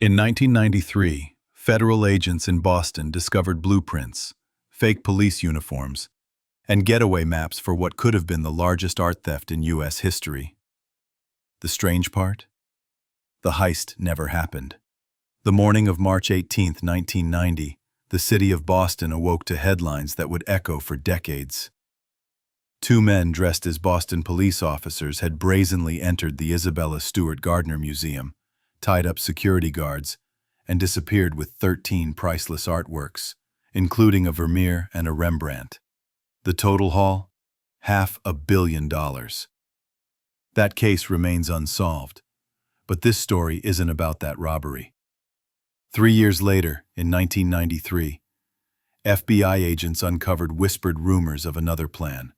In 1993, federal agents in Boston discovered blueprints, fake police uniforms, and getaway maps for what could have been the largest art theft in U.S. history. The strange part? The heist never happened. The morning of March 18, 1990, the city of Boston awoke to headlines that would echo for decades. Two men dressed as Boston police officers had brazenly entered the Isabella Stewart Gardner Museum, tied up security guards, and disappeared with 13 priceless artworks, including a Vermeer and a Rembrandt. The total haul? $500 million. That case remains unsolved, but this story isn't about that robbery. 3 years later, in 1993, FBI agents uncovered whispered rumors of another plan,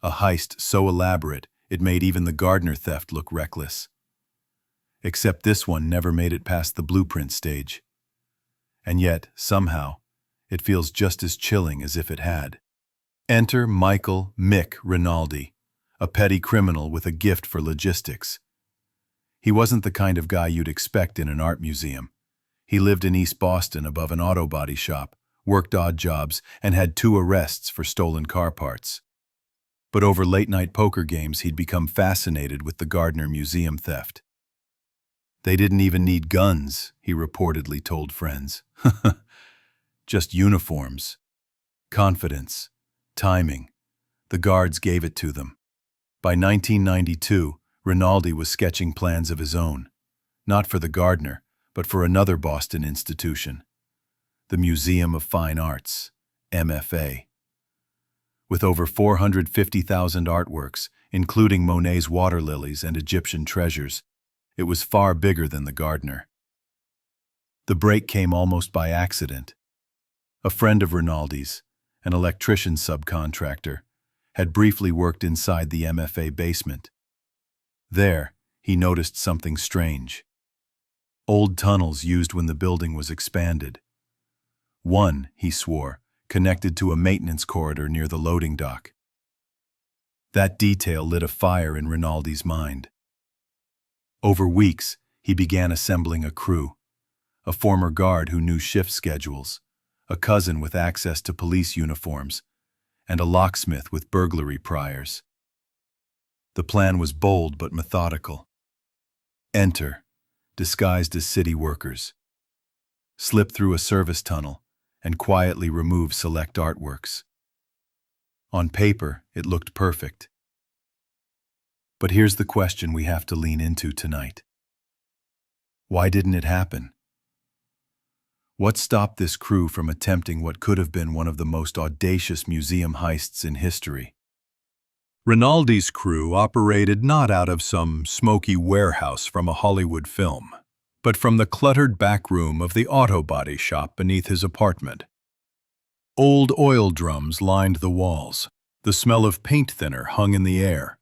a heist so elaborate it made even the Gardner theft look reckless. Except this one never made it past the blueprint stage. And yet, somehow, it feels just as chilling as if it had. Enter Mick Rinaldi, a petty criminal with a gift for logistics. He wasn't the kind of guy you'd expect in an art museum. He lived in East Boston above an auto body shop, worked odd jobs, and had 2 arrests for stolen car parts. But over late-night poker games, he'd become fascinated with the Gardner Museum theft. They didn't even need guns, he reportedly told friends. Just uniforms. Confidence. Timing. The guards gave it to them. By 1992, Rinaldi was sketching plans of his own. Not for the Gardner, but for another Boston institution. The Museum of Fine Arts, MFA. With over 450,000 artworks, including Monet's water lilies and Egyptian treasures, it was far bigger than the Gardner. The break came almost by accident. A friend of Rinaldi's, an electrician subcontractor, had briefly worked inside the MFA basement. There, he noticed something strange. Old tunnels used when the building was expanded. One, he swore, connected to a maintenance corridor near the loading dock. That detail lit a fire in Rinaldi's mind. Over weeks, he began assembling a crew, a former guard who knew shift schedules, a cousin with access to police uniforms, and a locksmith with burglary priors. The plan was bold but methodical. Enter, disguised as city workers. Slip through a service tunnel and quietly remove select artworks. On paper, it looked perfect. But here's the question we have to lean into tonight. Why didn't it happen? What stopped this crew from attempting what could have been one of the most audacious museum heists in history? Rinaldi's crew operated not out of some smoky warehouse from a Hollywood film, but from the cluttered back room of the auto body shop beneath his apartment. Old oil drums lined the walls, the smell of paint thinner hung in the air,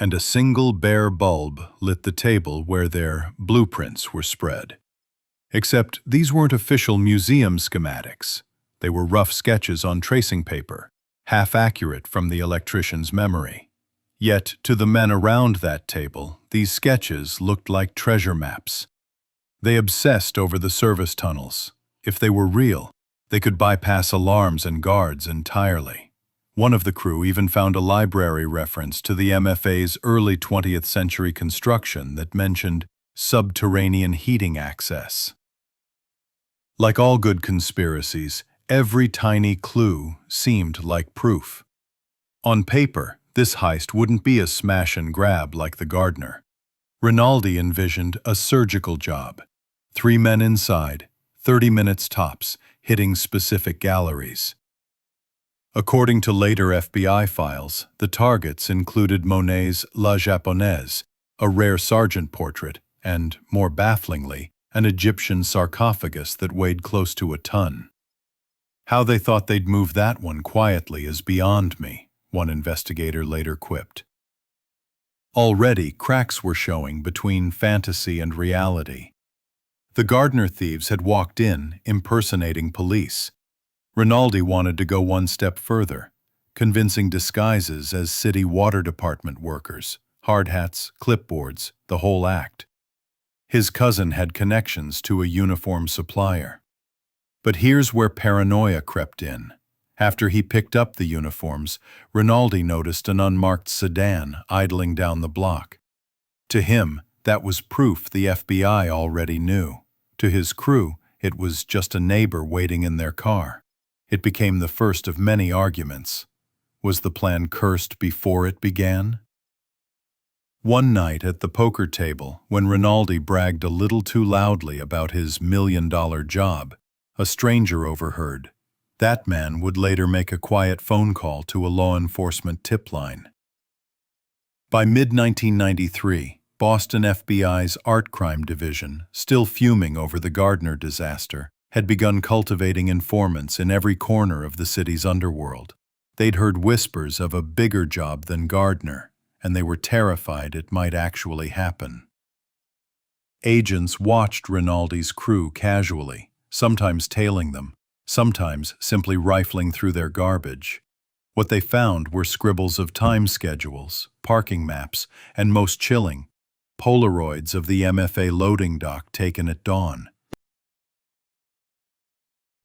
and a single bare bulb lit the table where their blueprints were spread. Except these weren't official museum schematics. They were rough sketches on tracing paper, half accurate from the electrician's memory. Yet, to the men around that table, these sketches looked like treasure maps. They obsessed over the service tunnels. If they were real, they could bypass alarms and guards entirely. One of the crew even found a library reference to the MFA's early 20th century construction that mentioned subterranean heating access. Like all good conspiracies, every tiny clue seemed like proof. On paper, this heist wouldn't be a smash and grab like the Gardner. Rinaldi envisioned a surgical job. 3 men inside, 30 minutes tops, hitting specific galleries. According to later FBI files, the targets included Monet's La Japonaise, a rare Sargent portrait, and, more bafflingly, an Egyptian sarcophagus that weighed close to a ton. How they thought they'd move that one quietly is beyond me, one investigator later quipped. Already, cracks were showing between fantasy and reality. The Gardner thieves had walked in, impersonating police. Rinaldi wanted to go one step further, convincing disguises as city water department workers, hard hats, clipboards, the whole act. His cousin had connections to a uniform supplier. But here's where paranoia crept in. After he picked up the uniforms, Rinaldi noticed an unmarked sedan idling down the block. To him, that was proof the FBI already knew. To his crew, it was just a neighbor waiting in their car. It became the first of many arguments. Was the plan cursed before it began? One night at the poker table, when Rinaldi bragged a little too loudly about his $1 million job, a stranger overheard. That man would later make a quiet phone call to a law enforcement tip line. By mid-1993, Boston FBI's Art Crime Division, still fuming over the Gardner disaster, had begun cultivating informants in every corner of the city's underworld. They'd heard whispers of a bigger job than Gardner, and they were terrified it might actually happen. Agents watched Rinaldi's crew casually, sometimes tailing them, sometimes simply rifling through their garbage. What they found were scribbles of time schedules, parking maps, and most chilling, Polaroids of the MFA loading dock taken at dawn.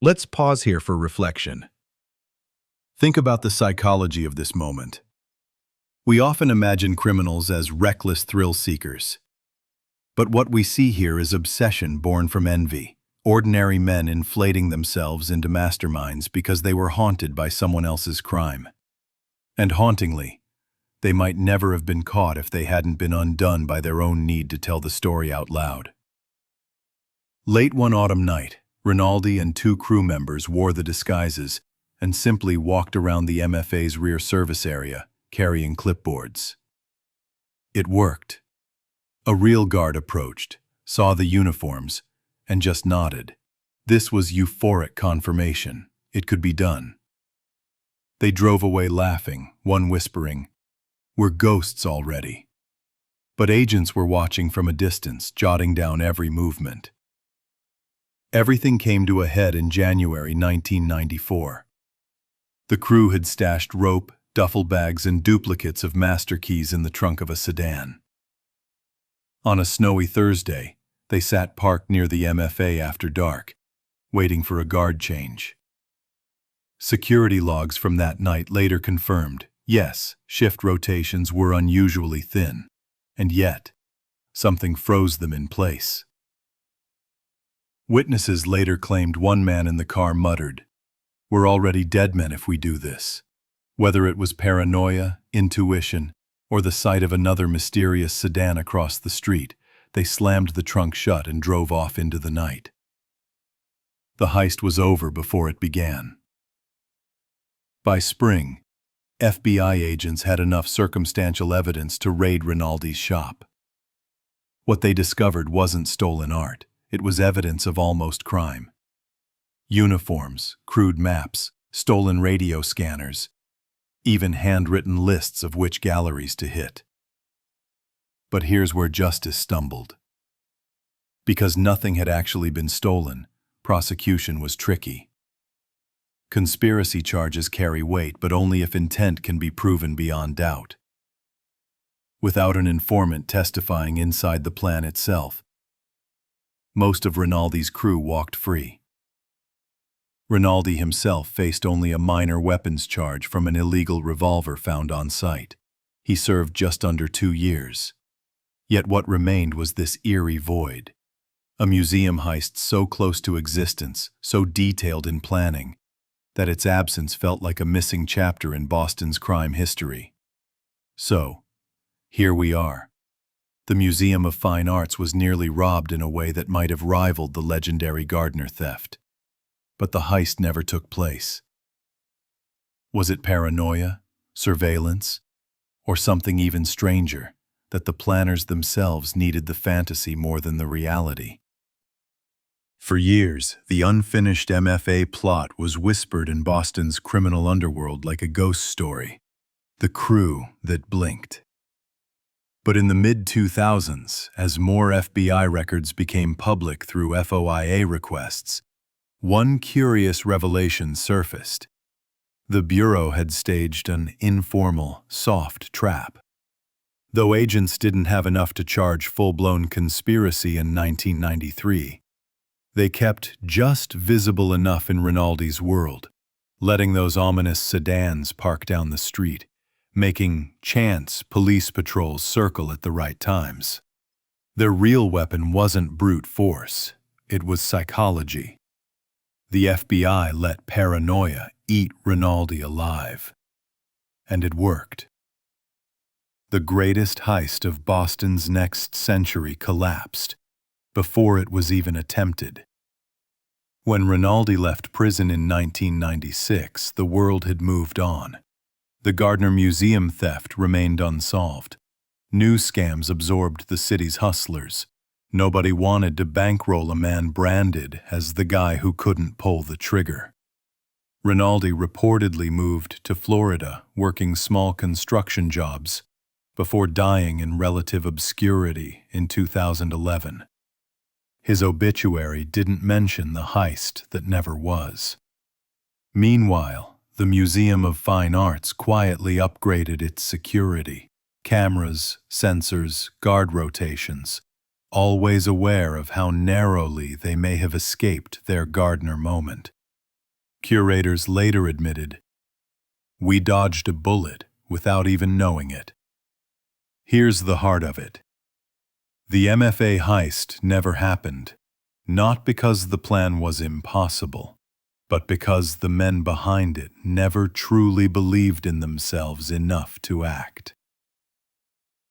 Let's pause here for reflection. Think about the psychology of this moment. We often imagine criminals as reckless thrill seekers. But what we see here is obsession born from envy. Ordinary men inflating themselves into masterminds because they were haunted by someone else's crime. And hauntingly, they might never have been caught if they hadn't been undone by their own need to tell the story out loud. Late one autumn night, Rinaldi and 2 crew members wore the disguises and simply walked around the MFA's rear service area, carrying clipboards. It worked. A real guard approached, saw the uniforms, and just nodded. This was euphoric confirmation. It could be done. They drove away laughing, one whispering, "We're ghosts already." But agents were watching from a distance, jotting down every movement. Everything came to a head in January 1994. The crew had stashed rope, duffel bags, and duplicates of master keys in the trunk of a sedan. On a snowy Thursday, they sat parked near the MFA after dark, waiting for a guard change. Security logs from that night later confirmed, yes, shift rotations were unusually thin, and yet, something froze them in place. Witnesses later claimed one man in the car muttered, "We're already dead men if we do this." Whether it was paranoia, intuition, or the sight of another mysterious sedan across the street, they slammed the trunk shut and drove off into the night. The heist was over before it began. By spring, FBI agents had enough circumstantial evidence to raid Rinaldi's shop. What they discovered wasn't stolen art, it was evidence of almost crime. Uniforms, crude maps, stolen radio scanners, even handwritten lists of which galleries to hit. But here's where justice stumbled. Because nothing had actually been stolen, prosecution was tricky. Conspiracy charges carry weight, but only if intent can be proven beyond doubt. Without an informant testifying inside the plan itself, most of Rinaldi's crew walked free. Rinaldi himself faced only a minor weapons charge from an illegal revolver found on site. He served just under 2 years. Yet what remained was this eerie void. A museum heist so close to existence, so detailed in planning, that its absence felt like a missing chapter in Boston's crime history. So, here we are. The Museum of Fine Arts was nearly robbed in a way that might have rivaled the legendary Gardner theft. But the heist never took place. Was it paranoia, surveillance, or something even stranger, that the planners themselves needed the fantasy more than the reality? For years, the unfinished MFA plot was whispered in Boston's criminal underworld like a ghost story, the crew that blinked. But in the mid-2000s, as more FBI records became public through FOIA requests, one curious revelation surfaced. The Bureau had staged an informal, soft trap. Though agents didn't have enough to charge full-blown conspiracy in 1993, they kept just visible enough in Rinaldi's world, letting those ominous sedans park down the street, making chance police patrols circle at the right times. Their real weapon wasn't brute force, it was psychology. The FBI let paranoia eat Rinaldi alive. And it worked. The greatest heist of Boston's next century collapsed before it was even attempted. When Rinaldi left prison in 1996, the world had moved on. The Gardner Museum theft remained unsolved. New scams absorbed the city's hustlers. Nobody wanted to bankroll a man branded as the guy who couldn't pull the trigger. Rinaldi reportedly moved to Florida, working small construction jobs, before dying in relative obscurity in 2011. His obituary didn't mention the heist that never was. Meanwhile, the Museum of Fine Arts quietly upgraded its security, cameras, sensors, guard rotations, always aware of how narrowly they may have escaped their Gardner moment. Curators later admitted, "We dodged a bullet without even knowing it." Here's the heart of it. The MFA heist never happened, not because the plan was impossible, but because the men behind it never truly believed in themselves enough to act.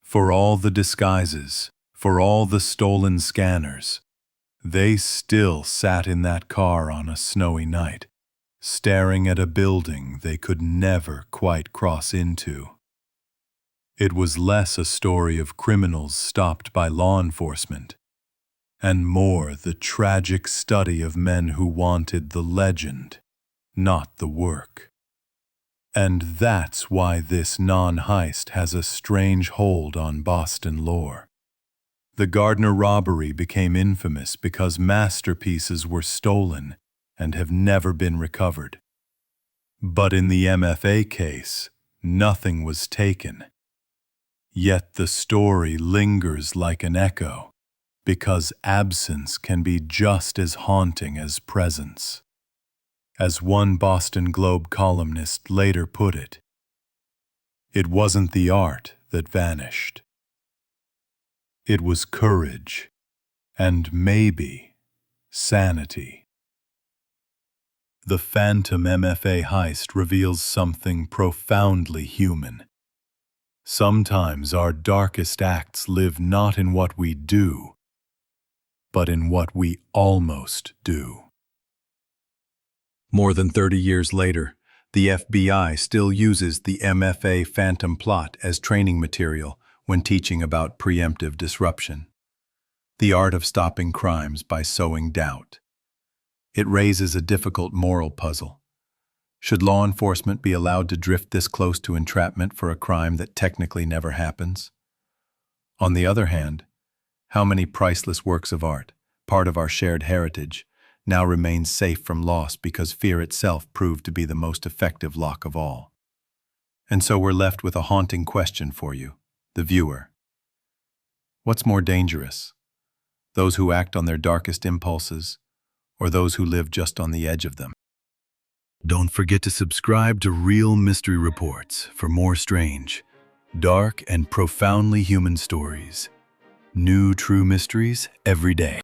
For all the disguises, for all the stolen scanners, they still sat in that car on a snowy night, staring at a building they could never quite cross into. It was less a story of criminals stopped by law enforcement, and more the tragic study of men who wanted the legend, not the work. And that's why this non-heist has a strange hold on Boston lore. The Gardner robbery became infamous because masterpieces were stolen and have never been recovered. But in the MFA case, nothing was taken. Yet the story lingers like an echo, because absence can be just as haunting as presence. As one Boston Globe columnist later put it, "It wasn't the art that vanished. It was courage, and maybe sanity." The Phantom MFA heist reveals something profoundly human. Sometimes our darkest acts live not in what we do, but in what we almost do. More than 30 years later, the FBI still uses the MFA Phantom plot as training material when teaching about preemptive disruption, the art of stopping crimes by sowing doubt. It raises a difficult moral puzzle. Should law enforcement be allowed to drift this close to entrapment for a crime that technically never happens? On the other hand, how many priceless works of art, part of our shared heritage, now remain safe from loss because fear itself proved to be the most effective lock of all? And so we're left with a haunting question for you, the viewer. What's more dangerous? Those who act on their darkest impulses, or those who live just on the edge of them? Don't forget to subscribe to Real Mystery Reports for more strange, dark, and profoundly human stories. New true mysteries every day.